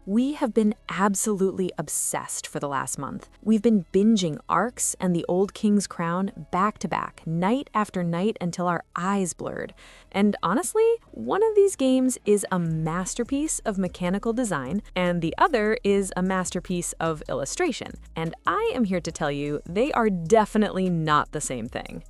We have been absolutely obsessed for the last month. We've been binging Arcs and the Old King's Crown back to back, night after night until our eyes blurred. And honestly, one of these games is a masterpiece of mechanical design, and the other is a masterpiece of illustration. And I am here to tell you they are definitely not the same thing.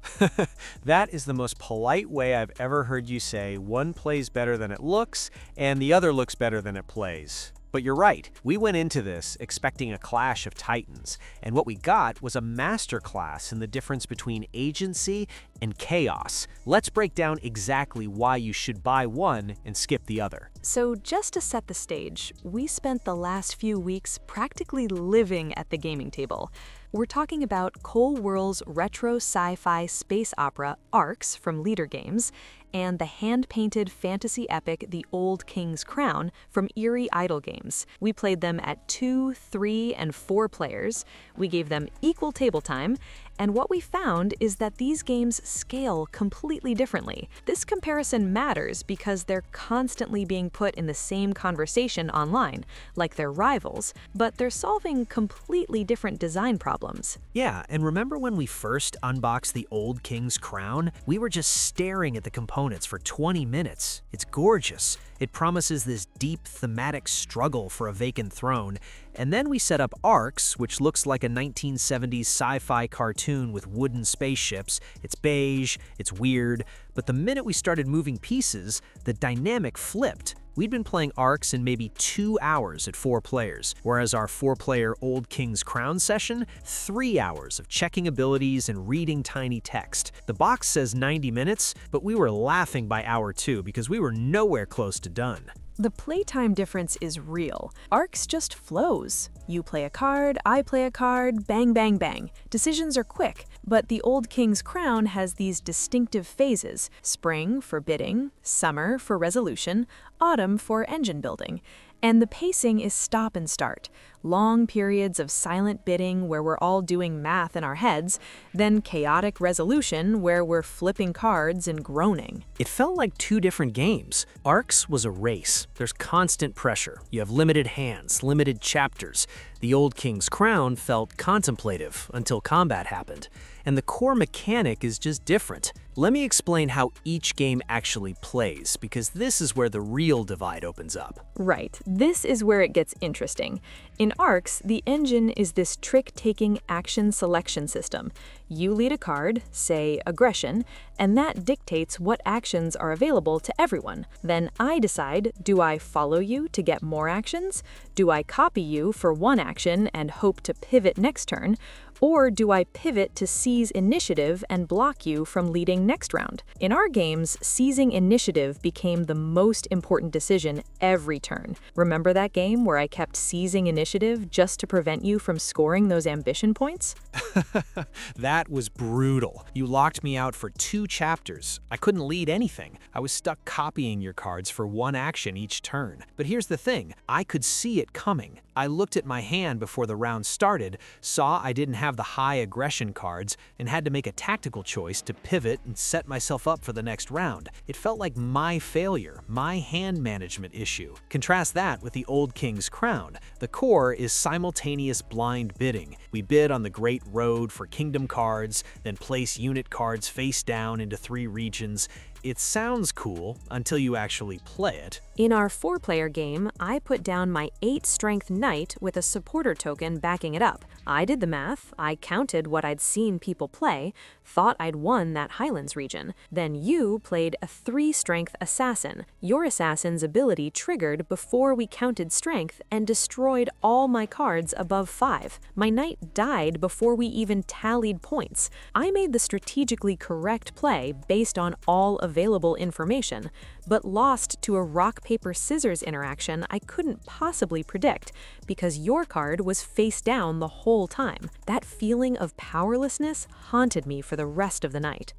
That is the most polite way I've ever heard you say one plays better than it looks, and the other looks better than it plays. But you're right, we went into this expecting a clash of titans, and what we got was a masterclass in the difference between agency and chaos. Let's break down exactly why you should buy one and skip the other. So just to set the stage, we spent the last few weeks practically living at the gaming table. We're talking about Cole Whirl's retro sci-fi space opera Arcs from Leader Games, and the hand-painted fantasy epic The Old King's Crown from Eerie Idle Games. We played them at 2, 3, and 4 players. We gave them equal table time, and what we found is that these games scale completely differently. This comparison matters because they're constantly being put in the same conversation online, like their rivals, but they're solving completely different design problems. Yeah, and remember when we first unboxed the Old King's Crown? We were just staring at the components for 20 minutes. It's gorgeous. It promises this deep thematic struggle for a vacant throne. And then we set up Arcs, which looks like a 1970s sci-fi cartoon with wooden spaceships. It's beige, it's weird, but the minute we started moving pieces, the dynamic flipped. We'd been playing Arcs in maybe 2 hours at 4 players, whereas our 4-player Old King's Crown session, 3 hours of checking abilities and reading tiny text. The box says 90 minutes, but we were laughing by hour 2 because we were nowhere close to done. The playtime difference is real. Arcs just flows. You play a card, I play a card, bang, bang, bang. Decisions are quick, but the Old King's Crown has these distinctive phases: spring for bidding, summer for resolution, autumn for engine building. And the pacing is stop and start. Long periods of silent bidding where we're all doing math in our heads, then chaotic resolution where we're flipping cards and groaning. It felt like 2 different games. Arcs was a race. There's constant pressure. You have limited hands, limited chapters. The Old King's Crown felt contemplative until combat happened. And the core mechanic is just different. Let me explain how each game actually plays, because this is where the real divide opens up. Right, this is where it gets interesting. In Arcs, the engine is this trick-taking action selection system. You lead a card, say aggression, and that dictates what actions are available to everyone. Then I decide, do I follow you to get more actions? Do I copy you for one action and hope to pivot next turn? Or do I pivot to seize initiative and block you from leading next round? In our games, seizing initiative became the most important decision every turn. Remember that game where I kept seizing initiative just to prevent you from scoring those ambition points? That was brutal. You locked me out for 2 chapters. I couldn't lead anything. I was stuck copying your cards for 1 action each turn. But here's the thing, I could see it coming. I looked at my hand before the round started, saw I didn't have the high aggression cards, and had to make a tactical choice to pivot and set myself up for the next round. It felt like my failure, my hand management issue. Contrast that with the Old King's Crown. The core is simultaneous blind bidding. We bid on the Great Road for kingdom cards, then place unit cards face down into 3 regions. It sounds cool until you actually play it. In our 4-player game, I put down my 8-strength knight with a supporter token backing it up. I did the math, I counted what I'd seen people play, thought I'd won that Highlands region. Then you played a 3-strength assassin. Your assassin's ability triggered before we counted strength and destroyed all my cards above 5. My knight died before we even tallied points. I made the strategically correct play based on all available information, but lost to a rock-paper-scissors interaction I couldn't possibly predict because your card was face down the whole time. That feeling of powerlessness haunted me for the rest of the night.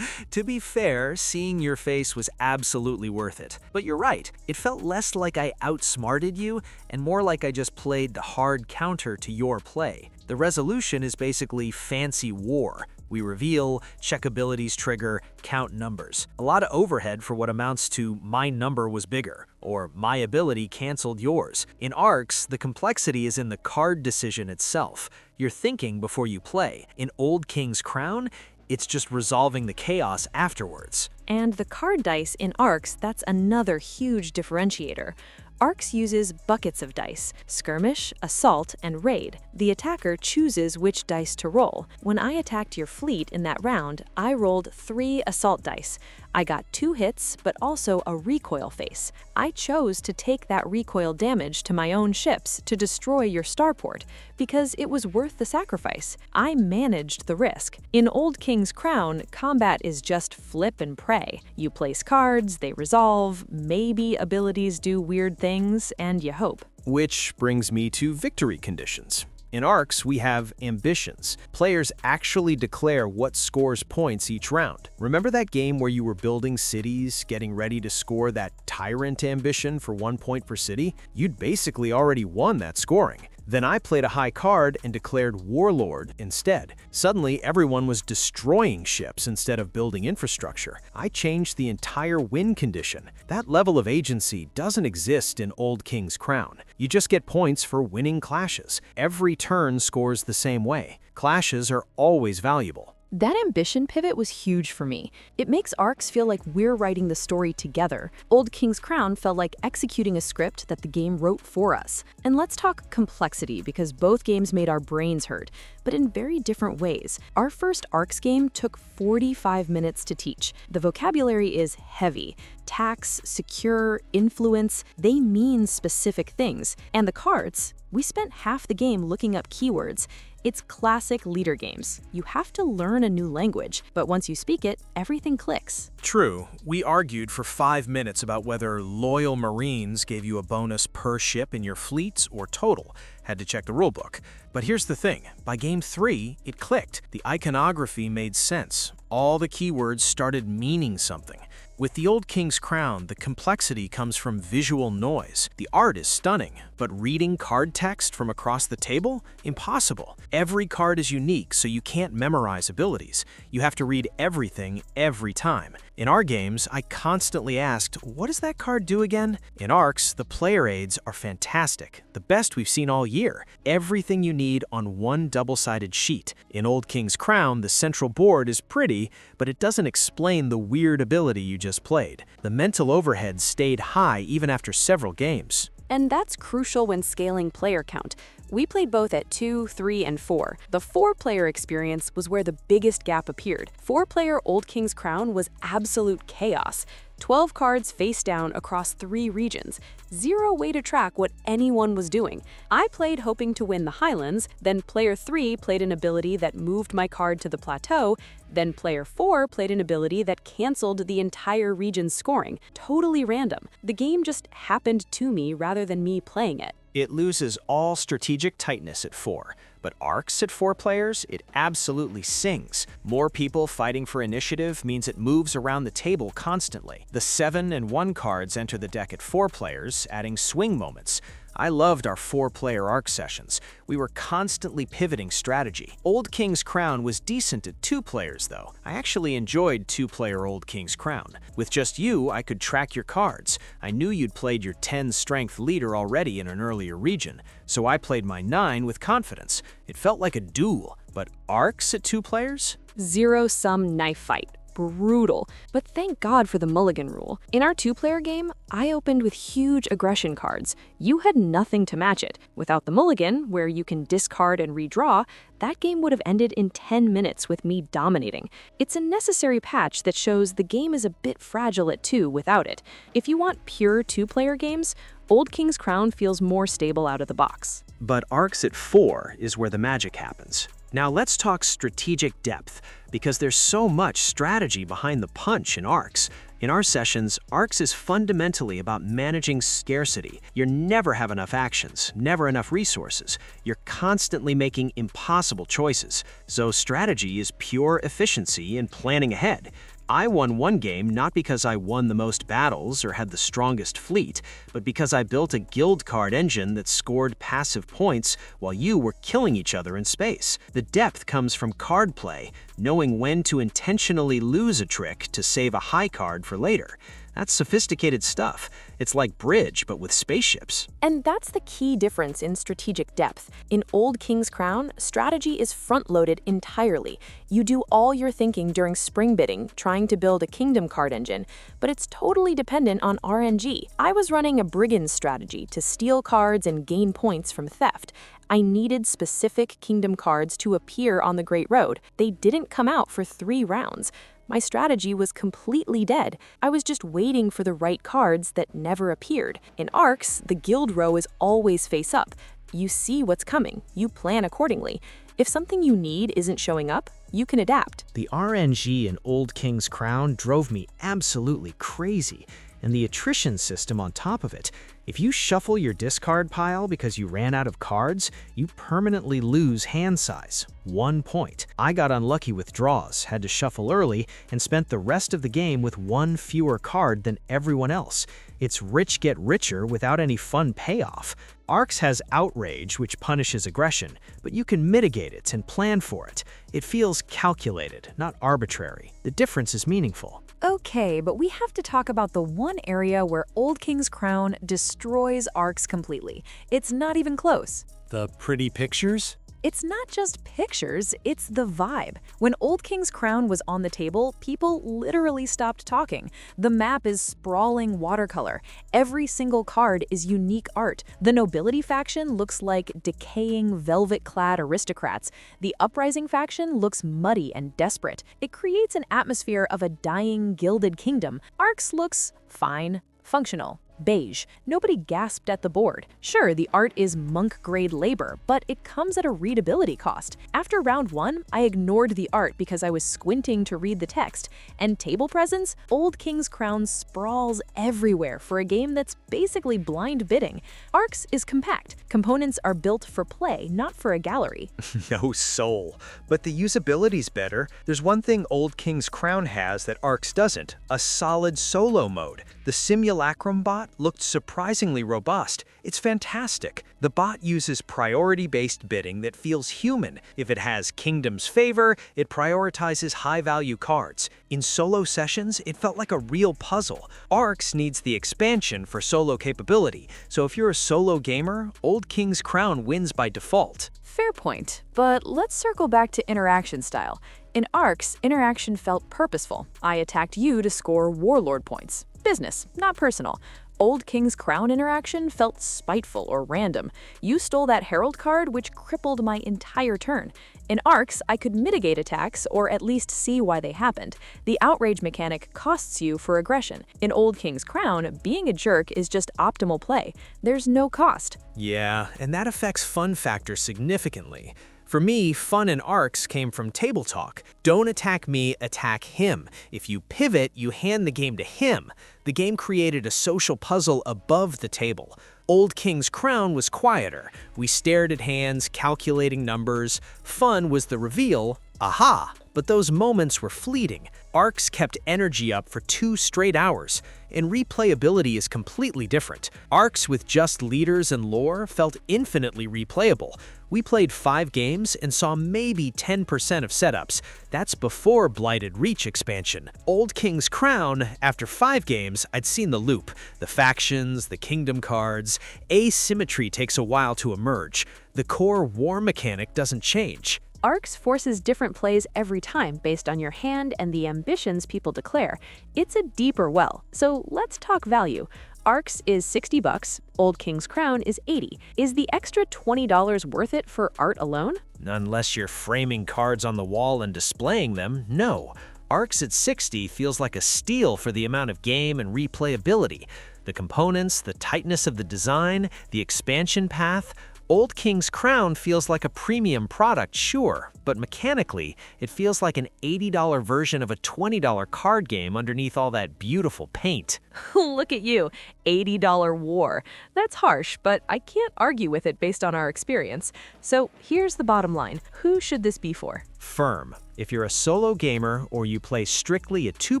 To be fair, seeing your face was absolutely worth it. But you're right, it felt less like I outsmarted you and more like I just played the hard counter to your play. The resolution is basically fancy war. We reveal, check abilities trigger, count numbers. A lot of overhead for what amounts to my number was bigger. or my ability canceled yours. In ARCs, the complexity is in the card decision itself. You're thinking before you play. In Old King's Crown, it's just resolving the chaos afterwards. And the card dice in ARCs, that's another huge differentiator. ARCs uses buckets of dice: skirmish, assault, and raid. The attacker chooses which dice to roll. When I attacked your fleet in that round, I rolled 3 assault dice. I got 2 hits, but also a recoil face. I chose to take that recoil damage to my own ships to destroy your starport, because it was worth the sacrifice. I managed the risk. In Old King's Crown, combat is just flip and pray. You place cards, they resolve, maybe abilities do weird things, and you hope. Which brings me to victory conditions. In ARCs, we have ambitions. Players actually declare what scores points each round. Remember that game where you were building cities, getting ready to score that tyrant ambition for 1 point per city? You'd basically already won that scoring. Then I played a high card and declared Warlord instead. Suddenly, everyone was destroying ships instead of building infrastructure. I changed the entire win condition. That level of agency doesn't exist in Old King's Crown. You just get points for winning clashes. Every turn scores the same way. Clashes are always valuable. That ambition pivot was huge for me. It makes ARCs feel like we're writing the story together. Old King's Crown felt like executing a script that the game wrote for us. And let's talk complexity, because both games made our brains hurt, but in very different ways. Our first ARCs game took 45 minutes to teach. The vocabulary is heavy. Tax, secure, influence, they mean specific things. And the cards, we spent half the game looking up keywords. It's classic leader games. You have to learn a new language, but once you speak it, everything clicks. True, we argued for 5 minutes about whether loyal Marines gave you a bonus per ship in your fleets or total. Had to check the rulebook. But here's the thing, by game 3, it clicked. The iconography made sense. All the keywords started meaning something. With the Old King's Crown, the complexity comes from visual noise. The art is stunning, but reading card text from across the table? Impossible. Every card is unique, so you can't memorize abilities. You have to read everything every time. In our games, I constantly asked, what does that card do again? In ARCs, the player aids are fantastic, the best we've seen all year. Everything you need on one double-sided sheet. In Old King's Crown, the central board is pretty, but it doesn't explain the weird ability you just played. The mental overhead stayed high even after several games. And that's crucial when scaling player count. We played both at 2, 3, and 4. The 4-player experience was where the biggest gap appeared. 4-player Old King's Crown was absolute chaos. 12 cards face down across 3 regions. Zero way to track what anyone was doing. I played hoping to win the Highlands, then player 3 played an ability that moved my card to the plateau, then player 4 played an ability that canceled the entire region's scoring. Totally random. The game just happened to me rather than me playing it. It loses all strategic tightness at 4, but ARCs at 4 players, it absolutely sings. More people fighting for initiative means it moves around the table constantly. The 7 and 1 cards enter the deck at 4 players, adding swing moments. I loved our 4-player ARC sessions. We were constantly pivoting strategy. Old King's Crown was decent at 2 players, though. I actually enjoyed 2-player Old King's Crown. With just you, I could track your cards. I knew you'd played your 10-strength leader already in an earlier region, so I played my 9 with confidence. It felt like a duel, but ARCs at 2 players? Zero-sum knife fight. Brutal. But thank God for the mulligan rule. In our 2-player game, I opened with huge aggression cards. You had nothing to match it. Without the mulligan, where you can discard and redraw, that game would have ended in 10 minutes with me dominating. It's a necessary patch that shows the game is a bit fragile at 2 without it. If you want pure 2-player games, Old King's Crown feels more stable out of the box. But ARCs at 4 is where the magic happens. Now let's talk strategic depth, because there's so much strategy behind the punch in ARCs. In our sessions, ARCs is fundamentally about managing scarcity. You never have enough actions, never enough resources. You're constantly making impossible choices. So strategy is pure efficiency and planning ahead. I won one game not because I won the most battles or had the strongest fleet, but because I built a guild card engine that scored passive points while you were killing each other in space. The depth comes from card play, knowing when to intentionally lose a trick to save a high card for later. That's sophisticated stuff. It's like bridge, but with spaceships. And that's the key difference in strategic depth. In Old King's Crown, strategy is front-loaded entirely. You do all your thinking during spring bidding, trying to build a kingdom card engine, but it's totally dependent on RNG. I was running a brigand's strategy to steal cards and gain points from theft. I needed specific kingdom cards to appear on the Great Road. They didn't come out for 3 rounds. My strategy was completely dead. I was just waiting for the right cards that never appeared. In Arcs, the guild row is always face up. You see what's coming. You plan accordingly. If something you need isn't showing up, you can adapt. The RNG in Old King's Crown drove me absolutely crazy, and the attrition system on top of it. If you shuffle your discard pile because you ran out of cards, you permanently lose hand size, 1 point. I got unlucky with draws, had to shuffle early, and spent the rest of the game with 1 fewer card than everyone else. It's rich get richer without any fun payoff. Arcs has outrage, which punishes aggression, but you can mitigate it and plan for it. It feels calculated, not arbitrary. The difference is meaningful. Okay, but we have to talk about the one area where Old King's Crown destroys Arcs completely. It's not even close. The pretty pictures? It's not just pictures, it's the vibe. When Old King's Crown was on the table, people literally stopped talking. The map is sprawling watercolor. Every single card is unique art. The nobility faction looks like decaying velvet-clad aristocrats. The uprising faction looks muddy and desperate. It creates an atmosphere of a dying, gilded kingdom. Arcs looks fine, functional. Beige. Nobody gasped at the board. Sure, the art is monk-grade labor, but it comes at a readability cost. After round 1, I ignored the art because I was squinting to read the text. And table presence? Old King's Crown sprawls everywhere for a game that's basically blind bidding. Arcs is compact. Components are built for play, not for a gallery. No soul. But the usability's better. There's one thing Old King's Crown has that Arcs doesn't: a solid solo mode. The Simulacrum bot looked surprisingly robust. It's fantastic. The bot uses priority-based bidding that feels human. If it has Kingdom's Favor, it prioritizes high-value cards. In solo sessions, it felt like a real puzzle. Arcs needs the expansion for solo capability, so if you're a solo gamer, Old King's Crown wins by default. Fair point, but let's circle back to interaction style. In Arcs, interaction felt purposeful. I attacked you to score warlord points. Business, not personal. Old King's Crown interaction felt spiteful or random. You stole that Herald card, which crippled my entire turn. In Arcs, I could mitigate attacks or at least see why they happened. The outrage mechanic costs you for aggression. In Old King's Crown, being a jerk is just optimal play. There's no cost. Yeah, and that affects fun factor significantly. For me, fun in Arcs came from table talk. Don't attack me, attack him. If you pivot, you hand the game to him. The game created a social puzzle above the table. Old King's Crown was quieter. We stared at hands, calculating numbers. Fun was the reveal, aha! But those moments were fleeting. Arcs kept energy up for 2 straight hours, and replayability is completely different. Arcs with just leaders and lore felt infinitely replayable. We played 5 games and saw maybe 10% of setups. That's before Blighted Reach expansion. Old King's Crown, after 5 games, I'd seen the loop. The factions, the kingdom cards. Asymmetry takes a while to emerge. The core war mechanic doesn't change. Arcs forces different plays every time based on your hand and the ambitions people declare. It's a deeper well, so let's talk value. Arcs is $60, Old King's Crown is $80. Is the extra $20 worth it for art alone? Unless you're framing cards on the wall and displaying them, no. Arcs at $60 feels like a steal for the amount of game and replayability. The components, the tightness of the design, the expansion path. Old King's Crown feels like a premium product, sure, but mechanically, it feels like an $80 version of a $20 card game underneath all that beautiful paint. Look at you, $80 war. That's harsh, but I can't argue with it based on our experience. So here's the bottom line. Who should this be for? firm. If you're a solo gamer or you play strictly at 2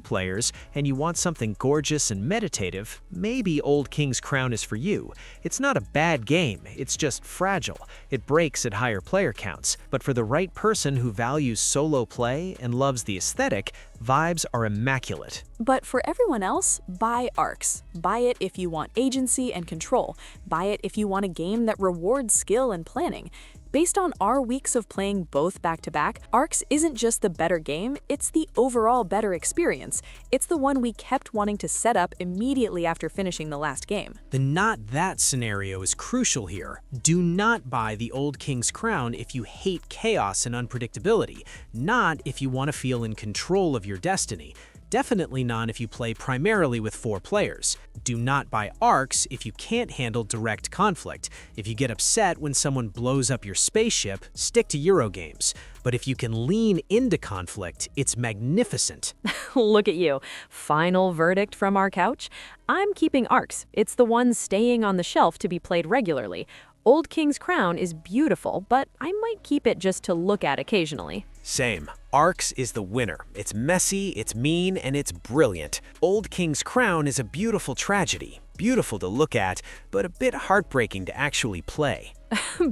players and you want something gorgeous and meditative, maybe Old King's Crown is for you. It's not a bad game, it's just fragile. It breaks at higher player counts, but for the right person who values solo play and loves the aesthetic, vibes are immaculate. But for everyone else, buy ARX. Buy it if you want agency and control. Buy it if you want a game that rewards skill and planning. Based on our weeks of playing both back-to-back, ARX isn't just the better game, it's the overall better experience. It's the one we kept wanting to set up immediately after finishing the last game. The not that scenario is crucial here. Do not buy the Old King's Crown if you hate chaos and unpredictability, not if you want to feel in control of your destiny. Definitely not if you play primarily with 4 players. Do not buy ARX if you can't handle direct conflict. If you get upset when someone blows up your spaceship, stick to Eurogames. But if you can lean into conflict, it's magnificent. Look at you. Final verdict from our couch? I'm keeping ARX. It's the one staying on the shelf to be played regularly. Old King's Crown is beautiful, but I might keep it just to look at occasionally. Same. ARX is the winner. It's messy, it's mean, and it's brilliant. Old King's Crown is a beautiful tragedy. Beautiful to look at, but a bit heartbreaking to actually play.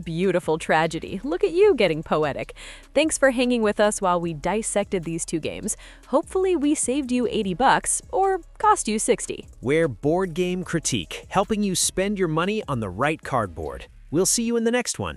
Beautiful tragedy. Look at you getting poetic. Thanks for hanging with us while we dissected these 2 games. Hopefully we saved you $80 or cost you $60. We're Board Game Critique, helping you spend your money on the right cardboard. We'll see you in the next one.